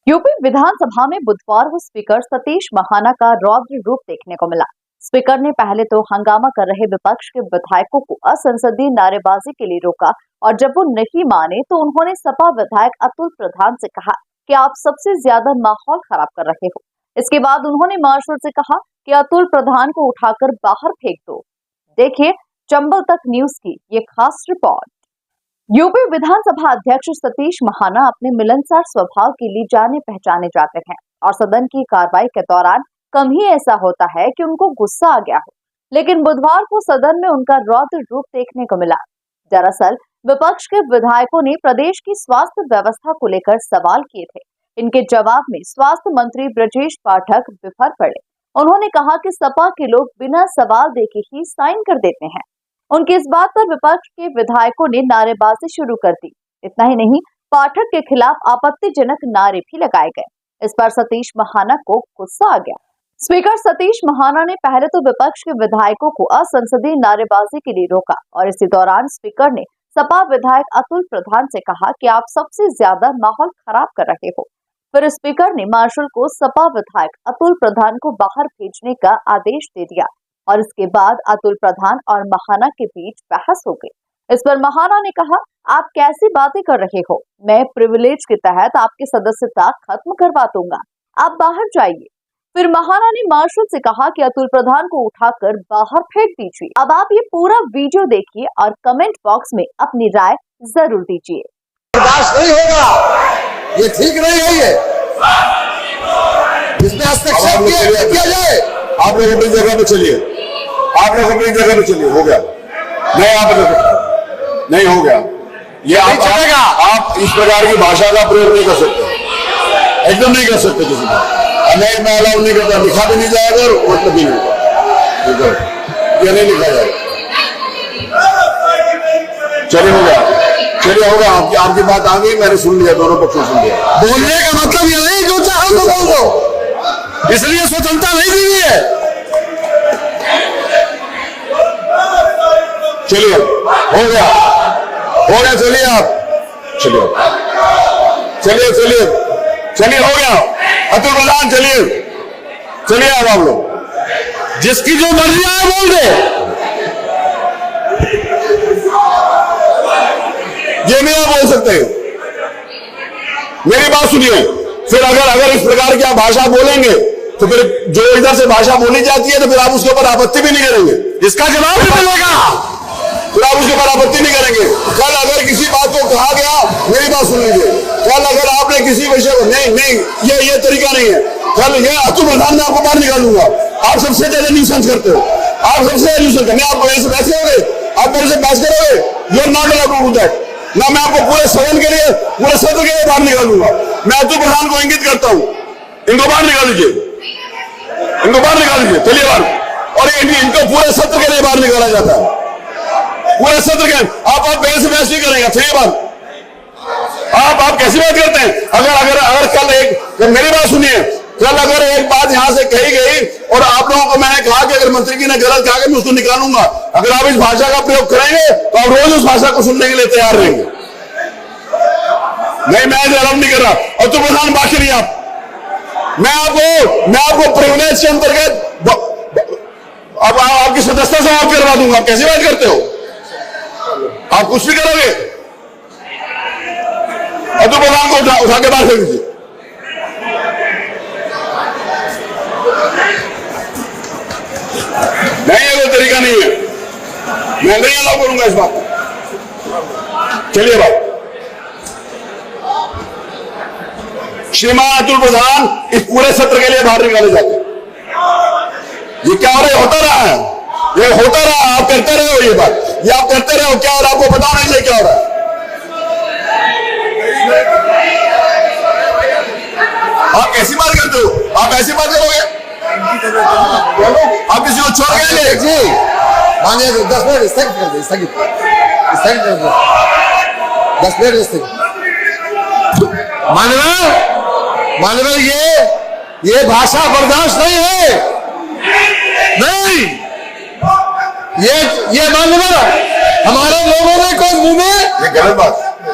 UP विधानसभा में बुधवार को स्पीकर सतीश महाना का रौद्र रूप देखने को मिला। स्पीकर ने पहले तो हंगामा कर रहे विपक्ष के विधायकों को असंसदीय नारेबाजी के लिए रोका और जब वो नहीं माने तो उन्होंने सपा विधायक अतुल प्रधान से कहा कि आप सबसे ज्यादा माहौल खराब कर रहे हो। इसके बाद उन्होंने मार्शल से कहा कि अतुल प्रधान को उठाकर बाहर फेंक दो। देखिए चंबल तक न्यूज की ये खास रिपोर्ट। यूपी विधानसभा अध्यक्ष सतीश महाना अपने मिलनसार स्वभाव के लिए जाने पहचाने जाते हैं और सदन की कार्रवाई के दौरान कम ही ऐसा होता है कि उनको गुस्सा आ गया हो, लेकिन बुधवार को सदन में उनका रौद्र रूप देखने को मिला। दरअसल विपक्ष के विधायकों ने प्रदेश की स्वास्थ्य व्यवस्था को लेकर सवाल किए थे। इनके जवाब में स्वास्थ्य मंत्री ब्रजेश पाठक बिफर पड़े। उन्होंने कहा कि सपा के लोग बिना सवाल देखे ही साइन कर देते हैं। उनकी इस बात पर विपक्ष के विधायकों ने नारेबाजी शुरू कर दी। इतना ही नहीं, पाठक के खिलाफ आपत्तिजनक नारे भी लगाए गए। इस पर सतीश महाना को गुस्सा आ गया। स्पीकर सतीश महाना ने पहले तो विपक्ष के विधायकों को असंसदीय नारेबाजी के लिए रोका और इसी दौरान स्पीकर ने सपा विधायक अतुल प्रधान से कहा कि आप सबसे ज्यादा माहौल खराब कर रहे हो। फिर स्पीकर ने मार्शल को सपा विधायक अतुल प्रधान को बाहर भेजने का आदेश दे दिया और इसके बाद अतुल प्रधान और महाना के बीच बहस हो गई। इस पर महाना ने कहा, आप कैसी बातें कर रहे हो? मैं प्रिविलेज के तहत आपकी सदस्यता खत्म करवा दूंगा, आप बाहर जाइए। फिर महाना ने मार्शल से कहा कि अतुल प्रधान को उठाकर बाहर फेंक दीजिए। अब आप ये पूरा वीडियो देखिए और कमेंट बॉक्स में अपनी राय जरूर दीजिए। बर्दाश्त नहीं होगा, ये ठीक नहीं है। ये इसमें हस्तक्षेप किया जाए। आप लोग अपनी जगह पे चलिए, आप लोग अपनी जगह पे चलिए। हो गया नहीं, आप नहीं हो गया ये आप इस प्रकार की भाषा का प्रयोग नहीं कर सकते, एकदम नहीं कर सकते किसी को। नहीं, मैं अलाउ नहीं करता, लिखा भी नहीं जाएगा और मतलब भी नहीं होगा, ये नहीं लिखा जाएगा। चलिए हो गया, चलिए हो गया। आपकी बात आ गई, मैंने सुन लिया, दोनों पक्षों सुन लिया। बोलने का मतलब ये नहीं जो चाहो तो बोल दो, इसलिए स्वतंत्रता नहीं दी हुई है। चलिए हो गया, हो गया। चलिए आप चलिए चलिए चलिए चलिए हो गया। अतुल प्रधान चलिए, चलिए आप लोग जिसकी जो मर्जी आए बोल दे। ये नहीं आप बोल सकते। मेरी बात सुनिए। फिर अगर इस प्रकार की आप भाषा बोलेंगे तो फिर जो इधर से भाषा बोली जाती है तो फिर आप उसके ऊपर आपत्ति भी नहीं करेंगे, इसका जवाब भी मिलेगा। फिर आप उसके ऊपर आपत्ति नहीं करेंगे। कल अगर किसी बात को कहा गया, मेरी बात सुन लीजिए, कल अगर आपने किसी विषय को नहीं ये तरीका नहीं है। कल ये अतुल प्रधान मैं आपको बाहर निकालूंगा। आप सबसे ज्यादा न्यूसेंस करते हो, आप सबसे ज्यादा न्यूसेंस करते। आप मेरे से बहस करोगे, आप मेरे से बहस करोगे, you are not allowed to do that. ना मैं आपको पूरे सदन के लिए, पूरे सत्र के लिए बाहर निकालूंगा। मैं अतुल प्रधान को इंगित करता हूं, इनको बाहर निकाल लीजिए, इनको बाहर निकाल लीजिए, चलिए बाहर। और इनको पूरे सत्र के लिए बाहर निकाला जाता है, पूरे सत्र के। आप मेरे से बहस नहीं करेंगे, चलिए बाहर। आप कैसी बात करते हैं? अगर कल मेरी बात सुनिए, कल अगर एक बात यहां से कही गई और आप लोगों को मैंने कहा कि अगर मंत्री जी ने गलत कहा कि मैं उसको निकालूंगा, अगर आप इस भाषा का प्रयोग करेंगे तो आप रोज उस भाषा को सुनने के लिए तैयार रहेंगे। नहीं, मैं अलाउ नहीं कर रहा। और तो प्रधान बात करिए आप। मैं आपको प्रिविलेज के अंतर्गत अब आपकी सदस्यता से आप करवा दूंगा। आप कैसी बात करते हो? आप कुछ भी करोगे? अतुल प्रधान को उठा के बाहर फेंक दीजिए। नहीं, ये कोई तरीका नहीं है, मैं नहीं अलाउ करूंगा इस बात को। चलिए बात। श्रीमान अतुल प्रधान इस पूरे सत्र के लिए बाहर निकाले जाते। ये क्या हो रहा है? होता रहा है, ये होता रहा। आप करते रहे हो ये बात, ये आप करते रहे हो क्या? और आपको पता नहीं क्या हो रहा है। आप कैसी बात करते हो? आप ऐसी बात करोगे? आप किसी को छोड़ गए जी, मानिए 10 मिनट स्थगित कर दे, स्थगित कर दो, 10 मिनट स्थगित। मानव ये भाषा बर्दाश्त नहीं है। नहीं, ये मानव हमारे लोगों ने कोई मुंह में ये गलत बात